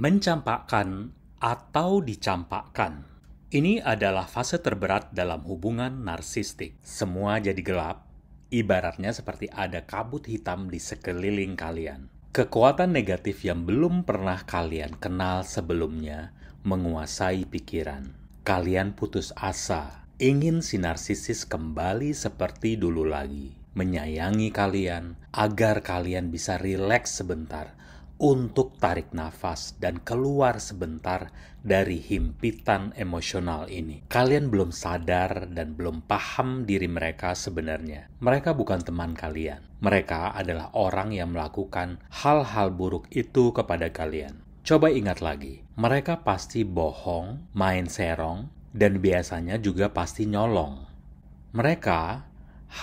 Mencampakkan atau dicampakkan. Ini adalah fase terberat dalam hubungan narsistik. Semua jadi gelap, ibaratnya seperti ada kabut hitam di sekeliling kalian. Kekuatan negatif yang belum pernah kalian kenal sebelumnya menguasai pikiran. Kalian putus asa, ingin si narsisis kembali seperti dulu lagi, menyayangi kalian agar kalian bisa rileks sebentar, untuk tarik nafas dan keluar sebentar dari himpitan emosional ini. Kalian belum sadar dan belum paham diri mereka sebenarnya. Mereka bukan teman kalian. Mereka adalah orang yang melakukan hal-hal buruk itu kepada kalian. Coba ingat lagi, mereka pasti bohong, main serong, dan biasanya juga pasti nyolong. Mereka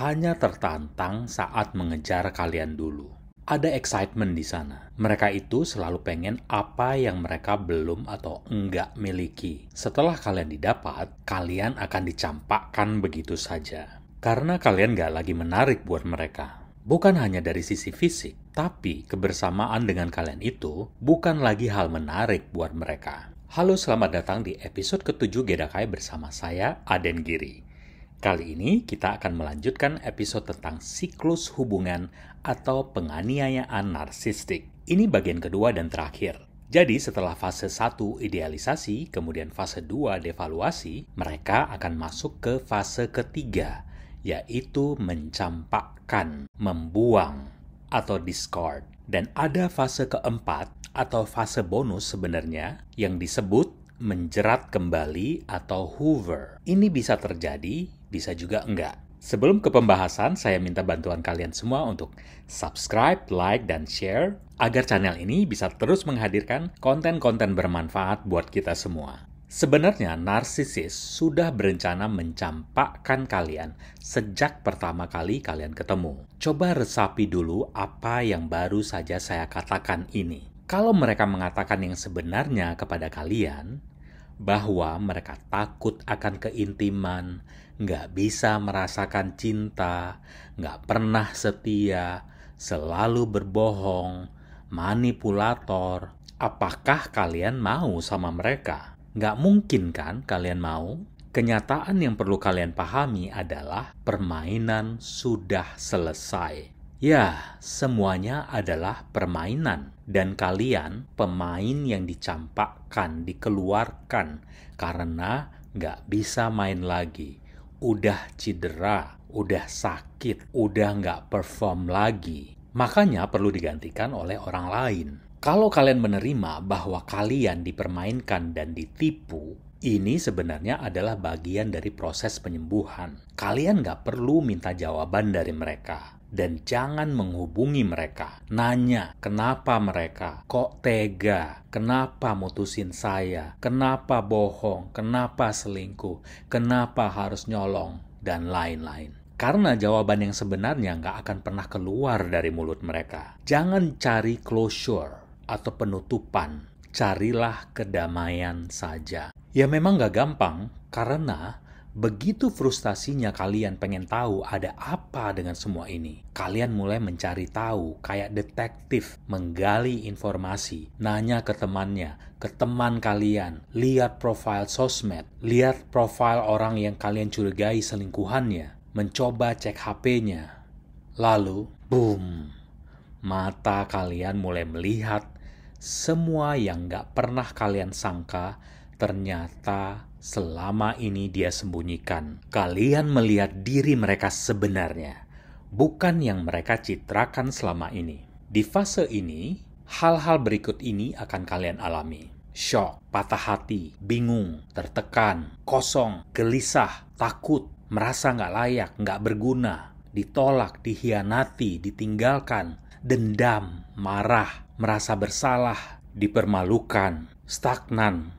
hanya tertantang saat mengejar kalian dulu. Ada excitement di sana. Mereka itu selalu pengen apa yang mereka belum atau enggak miliki. Setelah kalian didapat, kalian akan dicampakkan begitu saja. Karena kalian nggak lagi menarik buat mereka. Bukan hanya dari sisi fisik, tapi kebersamaan dengan kalian itu bukan lagi hal menarik buat mereka. Halo, selamat datang di episode ke-7 Gedakai bersama saya, Aden Giri. Kali ini kita akan melanjutkan episode tentang siklus hubungan atau penganiayaan narsistik. Ini bagian kedua dan terakhir. Jadi setelah fase 1 idealisasi, kemudian fase 2 devaluasi, mereka akan masuk ke fase ketiga, yaitu mencampakkan, membuang, atau discard. Dan ada fase keempat atau fase bonus sebenarnya yang disebut menjerat kembali atau hoover. Ini bisa terjadi, bisa juga enggak. Sebelum ke pembahasan, saya minta bantuan kalian semua untuk subscribe, like, dan share agar channel ini bisa terus menghadirkan konten-konten bermanfaat buat kita semua. Sebenarnya, narsisis sudah berencana mencampakkan kalian sejak pertama kali kalian ketemu. Coba resapi dulu apa yang baru saja saya katakan ini. Kalau mereka mengatakan yang sebenarnya kepada kalian, bahwa mereka takut akan keintiman, nggak bisa merasakan cinta, nggak pernah setia, selalu berbohong, manipulator, apakah kalian mau sama mereka? Nggak mungkin kan kalian mau? Kenyataan yang perlu kalian pahami adalah permainan sudah selesai. Ya, semuanya adalah permainan. Dan kalian pemain yang dicampakkan, dikeluarkan karena nggak bisa main lagi. Udah cedera, udah sakit, udah nggak perform lagi. Makanya perlu digantikan oleh orang lain. Kalau kalian menerima bahwa kalian dipermainkan dan ditipu, ini sebenarnya adalah bagian dari proses penyembuhan. Kalian nggak perlu minta jawaban dari mereka. Dan jangan menghubungi mereka. Nanya, kenapa mereka? Kok tega? Kenapa mutusin saya? Kenapa bohong? Kenapa selingkuh? Kenapa harus nyolong? Dan lain-lain. Karena jawaban yang sebenarnya nggak akan pernah keluar dari mulut mereka. Jangan cari closure atau penutupan. Carilah kedamaian saja. Ya memang nggak gampang, karena begitu frustasinya kalian pengen tahu ada apa dengan semua ini. Kalian mulai mencari tahu, kayak detektif, menggali informasi, nanya ke temannya, ke teman kalian, lihat profil sosmed, lihat profil orang yang kalian curigai selingkuhannya, mencoba cek HP-nya. Lalu, boom, mata kalian mulai melihat semua yang gak pernah kalian sangka ternyata selama ini dia sembunyikan. Kalian melihat diri mereka sebenarnya, bukan yang mereka citrakan selama ini. Di fase ini, hal-hal berikut ini akan kalian alami. Shock, patah hati, bingung, tertekan, kosong, gelisah, takut, merasa nggak layak, nggak berguna, ditolak, dihianati, ditinggalkan, dendam, marah, merasa bersalah, dipermalukan, stagnan,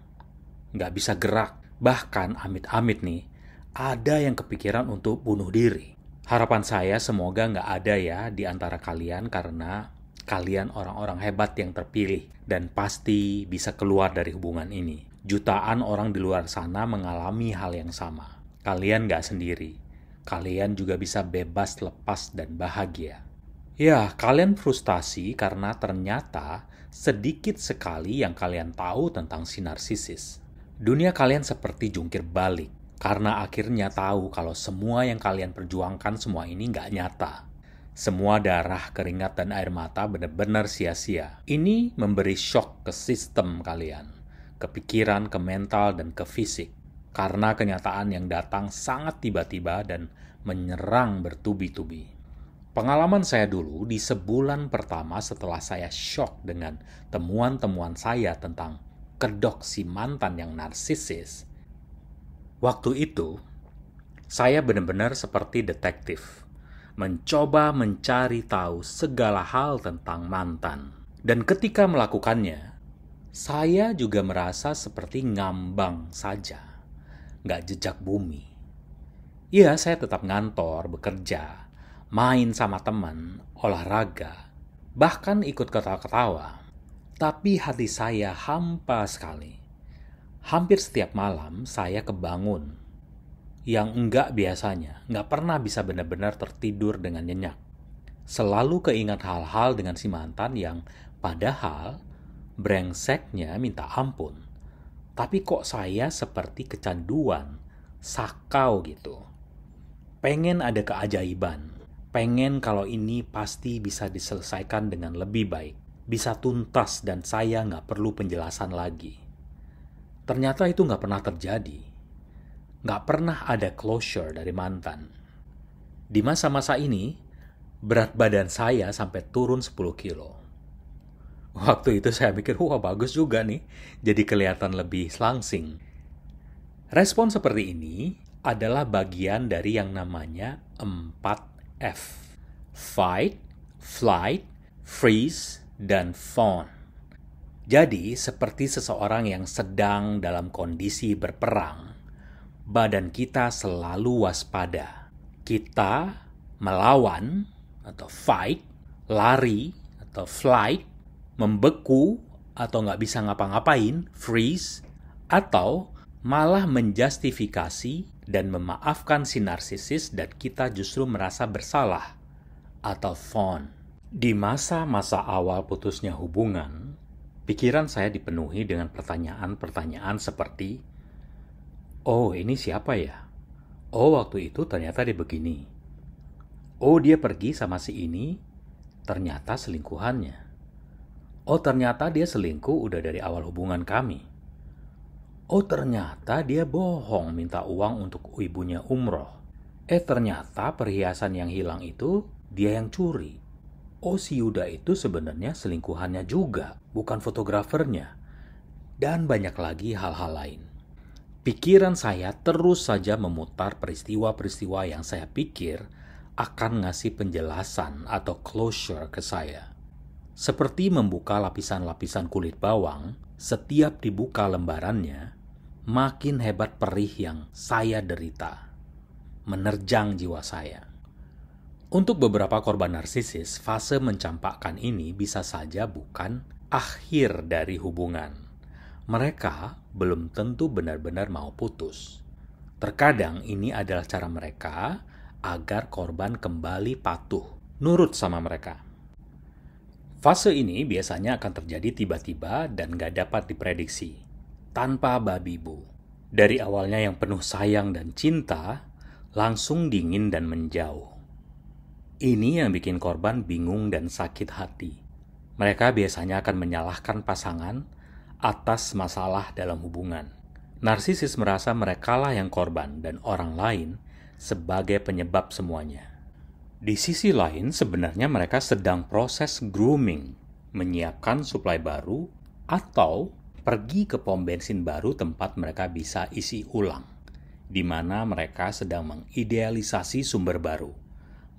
nggak bisa gerak. Bahkan amit-amit nih, ada yang kepikiran untuk bunuh diri. Harapan saya semoga nggak ada ya di antara kalian, karena kalian orang-orang hebat yang terpilih dan pasti bisa keluar dari hubungan ini. Jutaan orang di luar sana mengalami hal yang sama. Kalian nggak sendiri. Kalian juga bisa bebas, lepas, dan bahagia. Ya, kalian frustasi karena ternyata sedikit sekali yang kalian tahu tentang si narsisis. Dunia kalian seperti jungkir balik, karena akhirnya tahu kalau semua yang kalian perjuangkan semua ini nggak nyata. Semua darah, keringat, dan air mata benar-benar sia-sia. Ini memberi shock ke sistem kalian, ke pikiran, ke mental, dan ke fisik. Karena kenyataan yang datang sangat tiba-tiba dan menyerang bertubi-tubi. Pengalaman saya dulu di sebulan pertama setelah saya shock dengan temuan-temuan saya tentang kedok si mantan yang narsisis. Waktu itu, saya benar-benar seperti detektif, mencoba mencari tahu segala hal tentang mantan. Dan ketika melakukannya, saya juga merasa seperti ngambang saja, nggak jejak bumi. Iya, saya tetap ngantor, bekerja, main sama teman, olahraga, bahkan ikut ketawa-ketawa. Tapi hati saya hampa sekali. Hampir setiap malam saya kebangun. Yang enggak biasanya, enggak pernah bisa benar-benar tertidur dengan nyenyak. Selalu keingat hal-hal dengan si mantan yang padahal brengseknya minta ampun. Tapi kok saya seperti kecanduan, sakau gitu. Pengen ada keajaiban. Pengen kalau ini pasti bisa diselesaikan dengan lebih baik. Bisa tuntas dan saya nggak perlu penjelasan lagi. Ternyata itu nggak pernah terjadi. Nggak pernah ada closure dari mantan. Di masa-masa ini, berat badan saya sampai turun 10 kilo. Waktu itu saya mikir, wah bagus juga nih, jadi kelihatan lebih langsing. Respon seperti ini adalah bagian dari yang namanya 4F. Fight, Flight, Freeze, dan Fawn. Jadi, seperti seseorang yang sedang dalam kondisi berperang, badan kita selalu waspada. Kita melawan atau fight, lari atau flight, membeku atau nggak bisa ngapa-ngapain, freeze, atau malah menjustifikasi dan memaafkan si narsisis dan kita justru merasa bersalah, atau fawn. Di masa-masa awal putusnya hubungan, pikiran saya dipenuhi dengan pertanyaan-pertanyaan seperti, oh, ini siapa ya? Oh, waktu itu ternyata dia begini. Oh, dia pergi sama si ini, ternyata selingkuhannya. Oh, ternyata dia selingkuh udah dari awal hubungan kami. Oh, ternyata dia bohong minta uang untuk ibunya umroh. Ternyata perhiasan yang hilang itu dia yang curi. Oh, si Yuda itu sebenarnya selingkuhannya juga, bukan fotografernya. Dan banyak lagi hal-hal lain. Pikiran saya terus saja memutar peristiwa-peristiwa yang saya pikir akan ngasih penjelasan atau closure ke saya. Seperti membuka lapisan-lapisan kulit bawang, setiap dibuka lembarannya, makin hebat perih yang saya derita, menerjang jiwa saya. Untuk beberapa korban narsisis, fase mencampakkan ini bisa saja bukan akhir dari hubungan. Mereka belum tentu benar-benar mau putus. Terkadang ini adalah cara mereka agar korban kembali patuh, nurut sama mereka. Fase ini biasanya akan terjadi tiba-tiba dan gak dapat diprediksi, tanpa babi bu. Dari awalnya yang penuh sayang dan cinta, langsung dingin dan menjauh. Ini yang bikin korban bingung dan sakit hati. Mereka biasanya akan menyalahkan pasangan atas masalah dalam hubungan. Narsisis merasa merekalah yang korban dan orang lain sebagai penyebab semuanya. Di sisi lain, sebenarnya mereka sedang proses grooming, menyiapkan suplai baru, atau pergi ke pom bensin baru tempat mereka bisa isi ulang, di mana mereka sedang mengidealisasi sumber baru.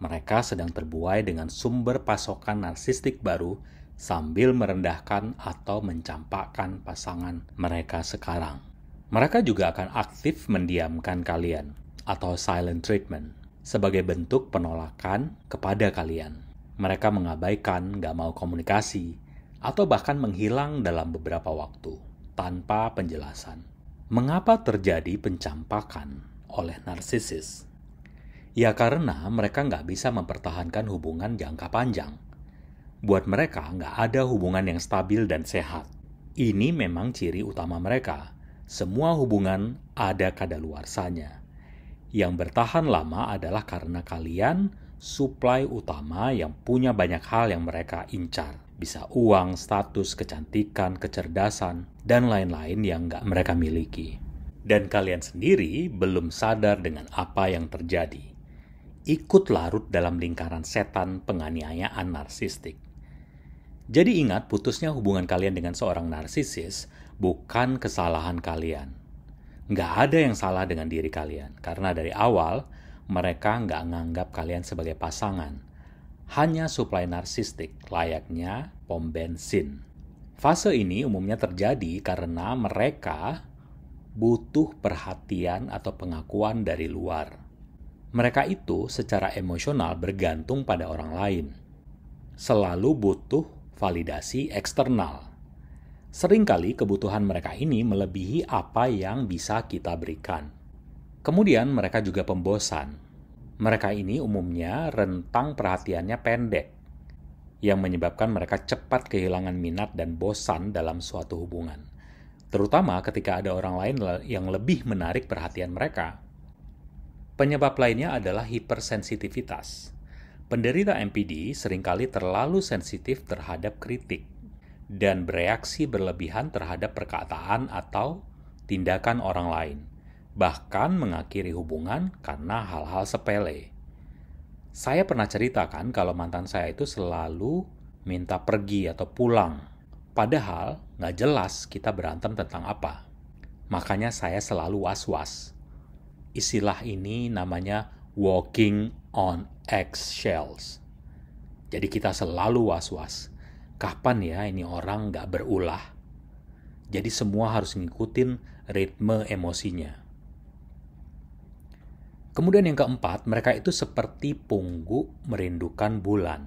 Mereka sedang terbuai dengan sumber pasokan narsistik baru sambil merendahkan atau mencampakkan pasangan mereka sekarang. Mereka juga akan aktif mendiamkan kalian, atau silent treatment, sebagai bentuk penolakan kepada kalian. Mereka mengabaikan, gak mau komunikasi, atau bahkan menghilang dalam beberapa waktu, tanpa penjelasan. Mengapa terjadi pencampakan oleh narsisis? Ya karena mereka gak bisa mempertahankan hubungan jangka panjang. Buat mereka nggak ada hubungan yang stabil dan sehat. Ini memang ciri utama mereka. Semua hubungan ada kadaluarsanya. Yang bertahan lama adalah karena kalian suplai utama yang punya banyak hal yang mereka incar. Bisa uang, status, kecantikan, kecerdasan, dan lain-lain yang nggak mereka miliki. Dan kalian sendiri belum sadar dengan apa yang terjadi. Ikut larut dalam lingkaran setan penganiayaan narsistik. Jadi ingat, putusnya hubungan kalian dengan seorang narsisis bukan kesalahan kalian. Nggak ada yang salah dengan diri kalian, karena dari awal mereka nggak nganggap kalian sebagai pasangan. Hanya suplai narsistik, layaknya pom bensin. Fase ini umumnya terjadi karena mereka butuh perhatian atau pengakuan dari luar. Mereka itu secara emosional bergantung pada orang lain. Selalu butuh validasi eksternal. Seringkali kebutuhan mereka ini melebihi apa yang bisa kita berikan. Kemudian mereka juga pembosan. Mereka ini umumnya rentang perhatiannya pendek, yang menyebabkan mereka cepat kehilangan minat dan bosan dalam suatu hubungan. Terutama ketika ada orang lain yang lebih menarik perhatian mereka. Penyebab lainnya adalah hipersensitivitas. Penderita MPD seringkali terlalu sensitif terhadap kritik dan bereaksi berlebihan terhadap perkataan atau tindakan orang lain, bahkan mengakhiri hubungan karena hal-hal sepele. Saya pernah ceritakan kalau mantan saya itu selalu minta pergi atau pulang, padahal nggak jelas kita berantem tentang apa. Makanya saya selalu was-was. Istilah ini namanya walking on eggshells. Jadi kita selalu was-was. Kapan ya ini orang nggak berulah? Jadi semua harus ngikutin ritme emosinya. Kemudian yang keempat, mereka itu seperti punggu merindukan bulan.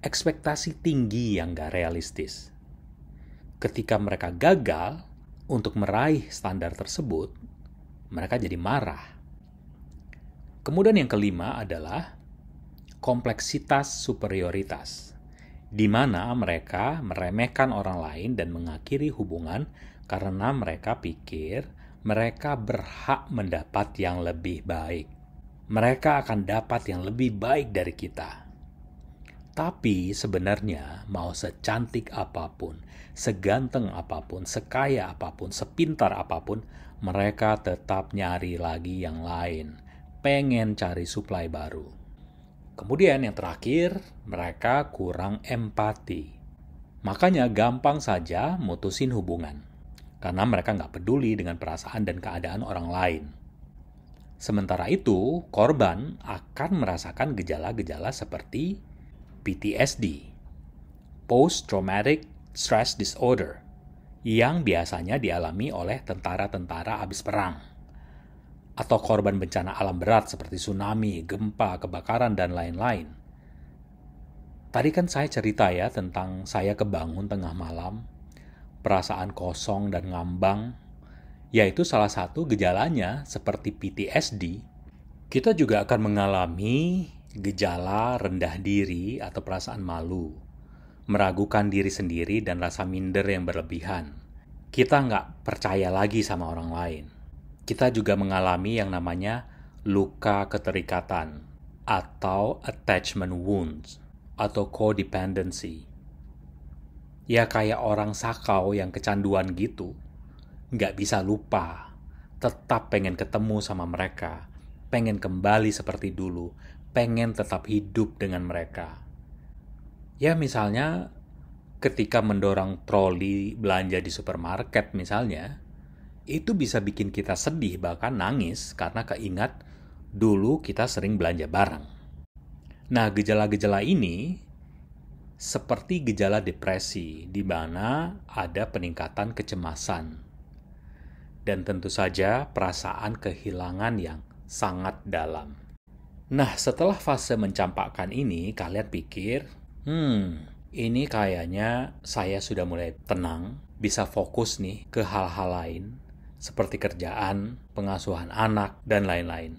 Ekspektasi tinggi yang nggak realistis. Ketika mereka gagal untuk meraih standar tersebut, mereka jadi marah. Kemudian yang kelima adalah kompleksitas superioritas, di mana mereka meremehkan orang lain dan mengakhiri hubungan karena mereka pikir mereka berhak mendapat yang lebih baik. Mereka akan dapat yang lebih baik dari kita. Tapi sebenarnya mau secantik apapun, seganteng apapun, sekaya apapun, sepintar apapun, mereka tetap nyari lagi yang lain, pengen cari suplai baru. Kemudian yang terakhir, mereka kurang empati. Makanya gampang saja mutusin hubungan, karena mereka nggak peduli dengan perasaan dan keadaan orang lain. Sementara itu, korban akan merasakan gejala-gejala seperti PTSD, Post Traumatic Stress Disorder, yang biasanya dialami oleh tentara-tentara habis perang, atau korban bencana alam berat seperti tsunami, gempa, kebakaran, dan lain-lain. Tadi kan saya cerita ya tentang saya kebangun tengah malam, perasaan kosong dan ngambang, yaitu salah satu gejalanya seperti PTSD. Kita juga akan mengalami gejala rendah diri atau perasaan malu, meragukan diri sendiri dan rasa minder yang berlebihan. Kita nggak percaya lagi sama orang lain. Kita juga mengalami yang namanya luka keterikatan atau attachment wounds atau codependency. Ya kayak orang sakau yang kecanduan gitu, nggak bisa lupa, tetap pengen ketemu sama mereka, pengen kembali seperti dulu, pengen tetap hidup dengan mereka. Ya misalnya ketika mendorong troli belanja di supermarket misalnya, itu bisa bikin kita sedih bahkan nangis karena keingat dulu kita sering belanja bareng. Nah, gejala-gejala ini seperti gejala depresi di mana ada peningkatan kecemasan dan tentu saja perasaan kehilangan yang sangat dalam. Nah, setelah fase mencampakkan ini, kalian pikir, ini kayaknya saya sudah mulai tenang, bisa fokus nih ke hal-hal lain, seperti kerjaan, pengasuhan anak, dan lain-lain.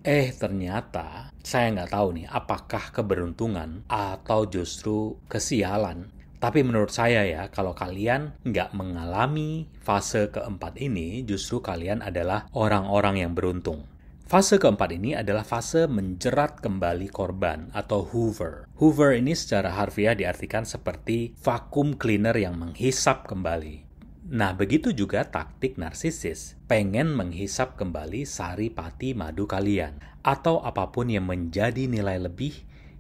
Ternyata saya nggak tahu nih apakah keberuntungan atau justru kesialan. Tapi menurut saya ya, kalau kalian nggak mengalami fase keempat ini, justru kalian adalah orang-orang yang beruntung. Fase keempat ini adalah fase menjerat kembali korban atau hoover. Hoover ini secara harfiah diartikan seperti vacuum cleaner yang menghisap kembali. Nah, begitu juga taktik narsisis. Pengen menghisap kembali sari pati madu kalian. Atau apapun yang menjadi nilai lebih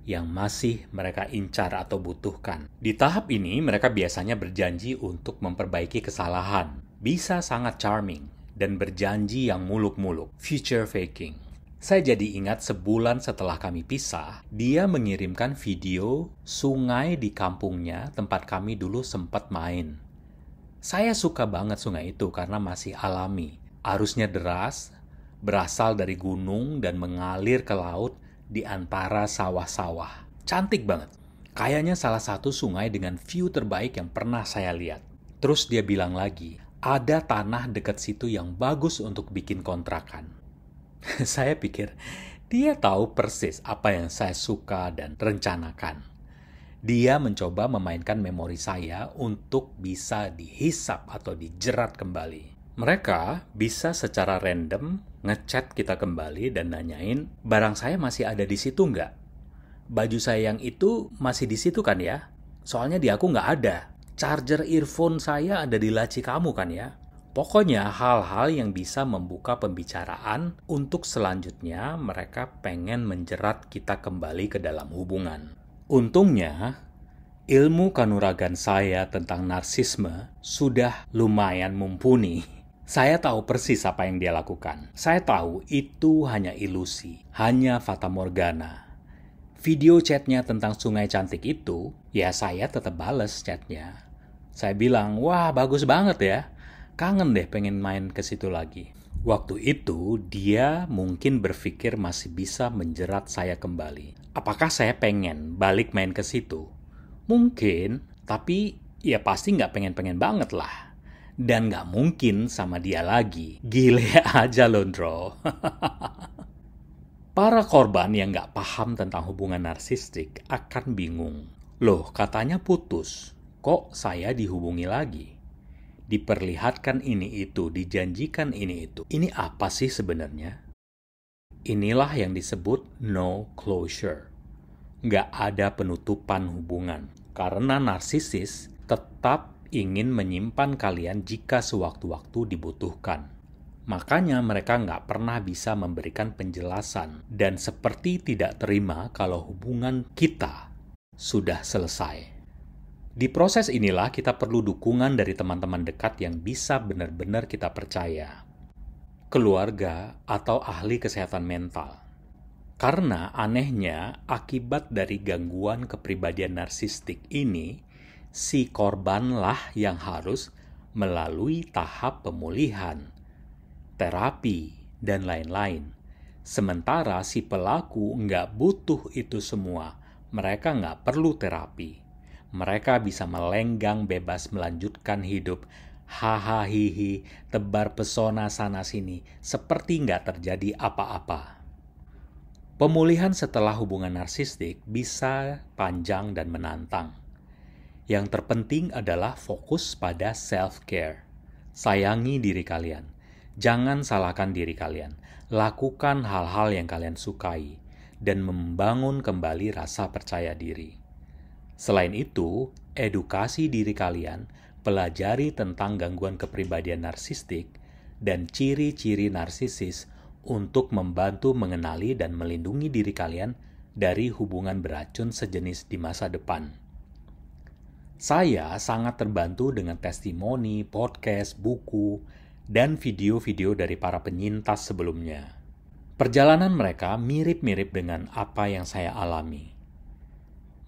yang masih mereka incar atau butuhkan. Di tahap ini, mereka biasanya berjanji untuk memperbaiki kesalahan. Bisa sangat charming dan berjanji yang muluk-muluk, future faking. Saya jadi ingat sebulan setelah kami pisah, dia mengirimkan video sungai di kampungnya tempat kami dulu sempat main. Saya suka banget sungai itu karena masih alami. Arusnya deras, berasal dari gunung dan mengalir ke laut di antara sawah-sawah. Cantik banget. Kayaknya salah satu sungai dengan view terbaik yang pernah saya lihat. Terus dia bilang lagi, ada tanah dekat situ yang bagus untuk bikin kontrakan. Saya pikir, dia tahu persis apa yang saya suka dan rencanakan. Dia mencoba memainkan memori saya untuk bisa dihisap atau dijerat kembali. Mereka bisa secara random ngechat kita kembali dan nanyain, barang saya masih ada di situ nggak? Baju saya yang itu masih di situ kan ya? Soalnya di aku nggak ada. Charger earphone saya ada di laci kamu kan ya? Pokoknya hal-hal yang bisa membuka pembicaraan untuk selanjutnya mereka pengen menjerat kita kembali ke dalam hubungan. Untungnya, ilmu kanuragan saya tentang narsisme sudah lumayan mumpuni. Saya tahu persis apa yang dia lakukan. Saya tahu itu hanya ilusi, hanya fata morgana. Video chatnya tentang sungai cantik itu, ya saya tetap bales chatnya. Saya bilang, wah bagus banget ya. Kangen deh pengen main ke situ lagi. Waktu itu dia mungkin berpikir masih bisa menjerat saya kembali. Apakah saya pengen balik main ke situ? Mungkin, tapi ya pasti nggak pengen-pengen banget lah. Dan nggak mungkin sama dia lagi. Gile aja loh, Bro. Para korban yang nggak paham tentang hubungan narsistik akan bingung. Loh, katanya putus. Kok saya dihubungi lagi? Diperlihatkan ini itu, dijanjikan ini itu. Ini apa sih sebenarnya? Inilah yang disebut no closure. Nggak ada penutupan hubungan. Karena narsisis tetap ingin menyimpan kalian jika sewaktu-waktu dibutuhkan. Makanya mereka nggak pernah bisa memberikan penjelasan dan seperti tidak terima kalau hubungan kita sudah selesai. Di proses inilah kita perlu dukungan dari teman-teman dekat yang bisa benar-benar kita percaya. Keluarga atau ahli kesehatan mental. Karena anehnya akibat dari gangguan kepribadian narsistik ini, si korbanlah yang harus melalui tahap pemulihan, terapi, dan lain-lain. Sementara si pelaku nggak butuh itu semua, mereka nggak perlu terapi. Mereka bisa melenggang bebas melanjutkan hidup, hahaha hihi, tebar pesona sana-sini, seperti nggak terjadi apa-apa. Pemulihan setelah hubungan narsistik bisa panjang dan menantang. Yang terpenting adalah fokus pada self-care. Sayangi diri kalian. Jangan salahkan diri kalian. Lakukan hal-hal yang kalian sukai dan membangun kembali rasa percaya diri. Selain itu, edukasi diri kalian, pelajari tentang gangguan kepribadian narsistik dan ciri-ciri narsisis untuk membantu mengenali dan melindungi diri kalian dari hubungan beracun sejenis di masa depan. Saya sangat terbantu dengan testimoni, podcast, buku, dan video-video dari para penyintas sebelumnya. Perjalanan mereka mirip-mirip dengan apa yang saya alami.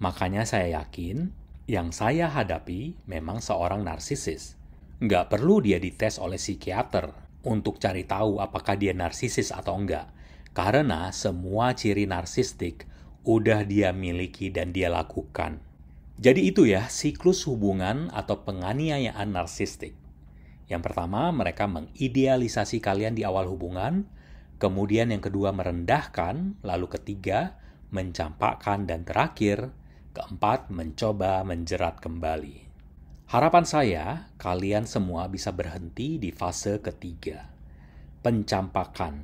Makanya saya yakin yang saya hadapi memang seorang narsisis. Nggak perlu dia dites oleh psikiater untuk cari tahu apakah dia narsisis atau enggak. Karena semua ciri narsistik udah dia miliki dan dia lakukan. Jadi itu ya, siklus hubungan atau penganiayaan narsistik. Yang pertama, mereka mengidealisasi kalian di awal hubungan, kemudian yang kedua merendahkan, lalu ketiga mencampakkan, dan terakhir keempat mencoba menjerat kembali. Harapan saya, kalian semua bisa berhenti di fase ketiga. Pencampakan,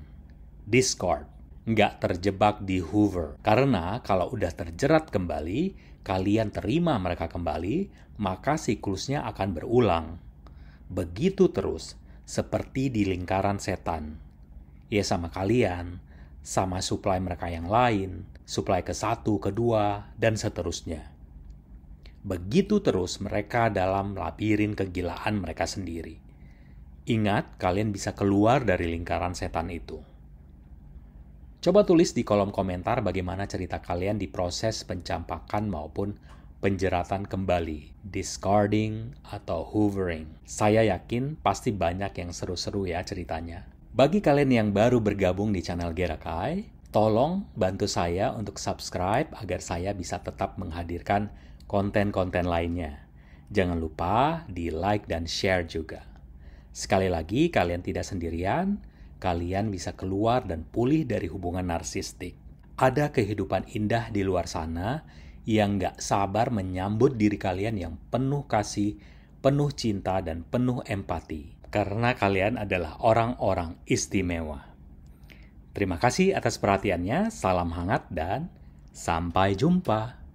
discard, nggak terjebak di Hoover. Karena kalau udah terjerat kembali, kalian terima mereka kembali, maka siklusnya akan berulang. Begitu terus, seperti di lingkaran setan. Ya sama kalian, sama suplai mereka yang lain, suplai ke satu, kedua, dan seterusnya. Begitu terus mereka dalam labirin kegilaan mereka sendiri. Ingat, kalian bisa keluar dari lingkaran setan itu. Coba tulis di kolom komentar bagaimana cerita kalian di proses pencampakan maupun penjeratan kembali, discarding atau hoovering. Saya yakin pasti banyak yang seru-seru ya ceritanya. Bagi kalian yang baru bergabung di channel Gerakai, tolong bantu saya untuk subscribe agar saya bisa tetap menghadirkan konten-konten lainnya. Jangan lupa di like dan share juga. Sekali lagi, kalian tidak sendirian, kalian bisa keluar dan pulih dari hubungan narsistik. Ada kehidupan indah di luar sana yang gak sabar menyambut diri kalian yang penuh kasih, penuh cinta, dan penuh empati. Karena kalian adalah orang-orang istimewa. Terima kasih atas perhatiannya, salam hangat, dan sampai jumpa.